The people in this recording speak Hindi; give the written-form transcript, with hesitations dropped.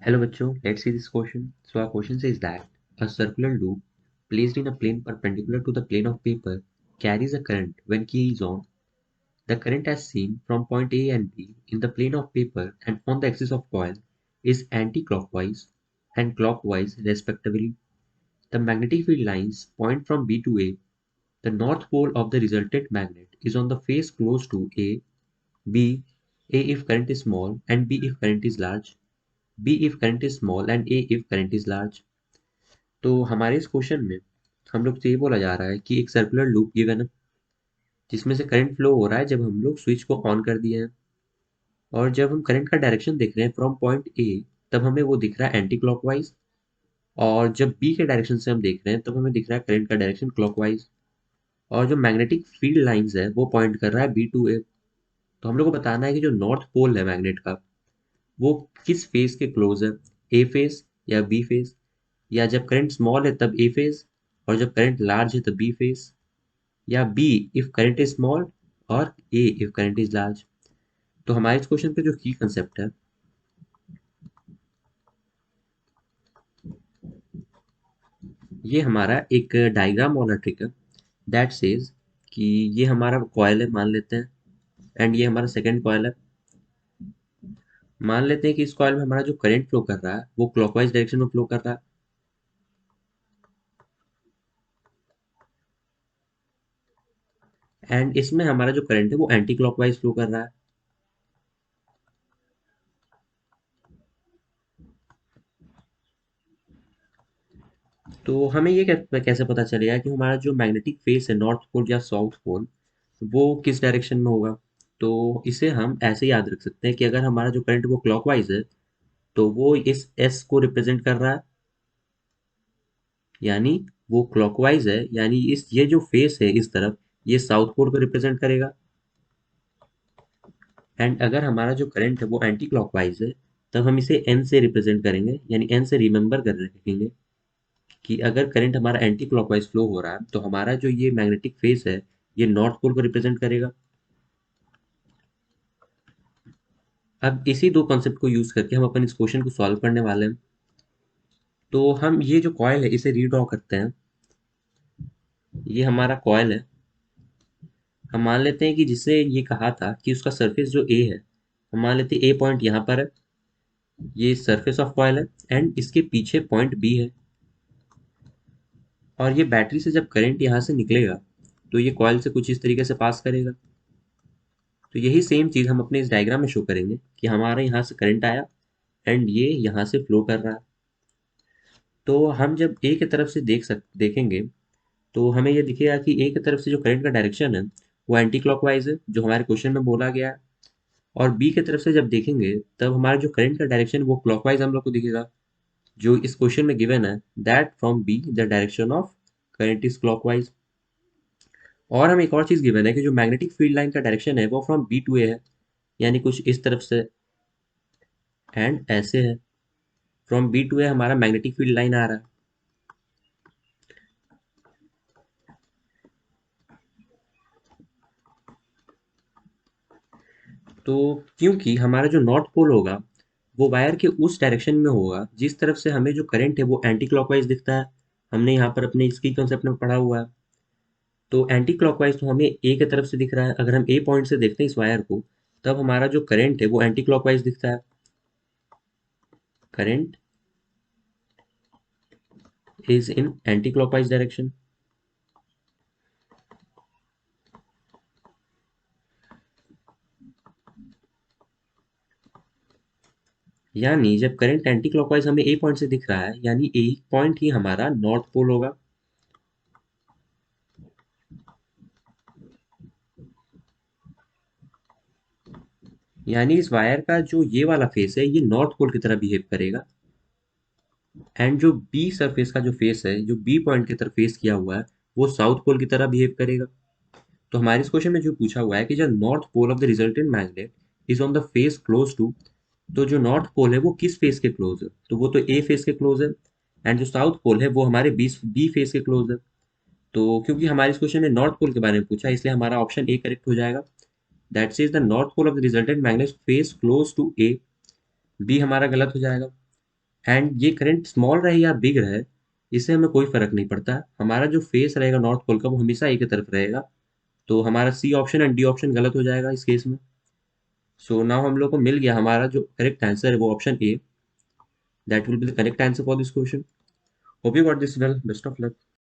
Hello bachcho, let's see this question. So our question says that a circular loop placed in a plane perpendicular to the plane of paper carries a current when key is on. The current as seen from point A and B in the plane of paper and on the axis of coil is anti-clockwise and clockwise respectively. The magnetic field lines point from B to A. The north pole of the resultant magnet is on the face close to A, B, A if current is small and B if current is large. B if current is small and A if current is large. तो हमारे इस क्वेश्चन में हम लोग से ये बोला जा रहा है कि एक सर्कुलर लूप गिवन है जिसमें से करंट फ्लो हो रहा है जब हम लोग स्विच को ऑन कर दिए हैं और जब हम करंट का डायरेक्शन देख रहे हैं फ्रॉम पॉइंट ए तब हमें वो दिख रहा है एंटी क्लॉकवाइज और जब बी के डायरेक्शन से हम देख रहे हैं तब हमें दिख रहा है करंट का डायरेक्शन क्लॉकवाइज और जो मैग्नेटिक फील्ड लाइंस है वो पॉइंट कर रहा है बी टू ए। तो हम लोग को बताना है कि जो नॉर्थ पोल है मैग्नेट का वो किस फेज के क्लोज है, ए फेज या बी फेज, या जब करंट स्मॉल है तब ए फेज और जब करंट लार्ज है तब बी फेज, या B if current is small और A if current is large. तो हमारे इस क्वेश्चन का जो की कंसेप्ट है ये हमारा एक डायग्राम वाला ट्रिक है दैट सेज कि ये हमारा कॉयल है मान लेते हैं एंड ये हमारा सेकंड कॉयल है। मान लेते हैं कि इस कॉयल में हमारा जो करंट फ्लो कर रहा है वो क्लॉकवाइज डायरेक्शन में फ्लो कर रहा है एंड इसमें हमारा जो करंट है वो एंटी क्लॉकवाइज फ्लो कर रहा है। तो हमें ये कैसे पता चलेगा कि हमारा जो मैग्नेटिक फेस है नॉर्थ पोल या साउथ पोल वो किस डायरेक्शन में होगा। तो इसे हम ऐसे याद रख सकते हैं कि अगर हमारा जो करंट वो क्लॉकवाइज है तो वो इस एस को रिप्रेजेंट कर रहा है, यानी वो क्लॉकवाइज है, यानी इस ये जो फेस है इस तरफ ये साउथ पोल को रिप्रेजेंट करेगा। एंड अगर हमारा जो करंट है वो एंटी क्लॉकवाइज है तब हम इसे एन से रिप्रेजेंट करेंगे, यानी एन से रिमेंबर कर रखेंगे कि अगर करंट हमारा एंटी क्लॉकवाइज फ्लो हो रहा है तो हमारा जो ये मैग्नेटिक फेस है ये नॉर्थ पोल को रिप्रेजेंट करेगा। अब इसी दो कॉन्सेप्ट को यूज करके हम अपन इस क्वेश्चन को सॉल्व करने वाले हैं। तो हम ये जो कॉयल है इसे रीड्रॉ करते हैं। ये हमारा कॉयल है। हम मान लेते हैं कि जिससे ये कहा था कि उसका सरफेस जो ए है, हम मान लेते हैं ए पॉइंट यहाँ पर है, ये सरफेस ऑफ कॉयल है एंड इसके पीछे पॉइंट बी है और ये बैटरी से जब करंट यहाँ से निकलेगा तो ये कॉयल से कुछ इस तरीके से पास करेगा। तो यही सेम चीज़ हम अपने इस डायग्राम में शो करेंगे कि हमारे यहाँ से करंट आया एंड ये यहाँ से फ्लो कर रहा है। तो हम जब ए की तरफ से देखेंगे तो हमें ये दिखेगा कि ए की तरफ से जो करंट का डायरेक्शन है वो एंटी क्लॉकवाइज है जो हमारे क्वेश्चन में बोला गया है, और बी की तरफ से जब देखेंगे तब हमारा जो करंट का डायरेक्शन वो क्लॉकवाइज हम लोग को दिखेगा जो इस क्वेश्चन में गिवन है that from be the direction of current is clockwise. और हमें एक और चीज़ गिवन है कि जो मैग्नेटिक फील्ड लाइन का डायरेक्शन है वो फ्रॉम बी टू ए है, यानी कुछ इस तरफ से एंड ऐसे है। फ्रॉम बी टू ए हमारा मैग्नेटिक फील्ड लाइन आ रहा है। तो क्योंकि हमारा जो नॉर्थ पोल होगा वो वायर के उस डायरेक्शन में होगा जिस तरफ से हमें जो करंट है वो एंटी क्लॉकवाइज दिखता है, हमने यहाँ पर अपने इसकी कंसेप्ट में पढ़ा हुआ है। तो एंटी क्लॉकवाइज तो हमें ए की तरफ से दिख रहा है, अगर हम ए पॉइंट से देखते हैं इस वायर को तब हमारा जो करंट है वो एंटी क्लॉकवाइज दिखता है। Current is in anti clockwise direction. यानी जब करंट एंटी क्लॉकवाइज हमें ए पॉइंट से दिख रहा है यानी ए पॉइंट ही हमारा नॉर्थ पोल होगा। यानी इस वायर का जो ये वाला फेस है ये नॉर्थ पोल की तरह बिहेव करेगा एंड जो बी सरफेस का जो फेस है जो बी पॉइंट की तरफ फेस किया हुआ है वो साउथ पोल की तरह बिहेव करेगा। तो हमारे इस क्वेश्चन में जो पूछा हुआ है कि जो north pole of the resultant magnet is on the face close to, तो जो नॉर्थ पोल है वो किस फेस के क्लोज है, तो वो तो ए फेस के क्लोज है एंड जो साउथ पोल है वो हमारे बी फेस के क्लोज है। तो क्योंकि हमारे इस क्वेश्चन में नॉर्थ पोल के बारे में पूछा इसलिए हमारा ऑप्शन ए करेक्ट हो जाएगा। That is the north pole of the resultant magnet face close to A. B हमारा गलत हो जाएगा। एंड ये करंट स्मॉल रहे या बिग रहे, इससे हमें कोई फर्क नहीं पड़ता। हमारा जो फेस रहेगा नॉर्थ पोल का वो हमेशा एक ही तरफ रहेगा। तो हमारा C option and D option गलत हो जाएगा इस केस में। सो नाउ हम लोग को मिल गया हमारा जो करेक्ट आंसर है वो option A, that will be the correct answer for this question. Hope you got this well, best of luck.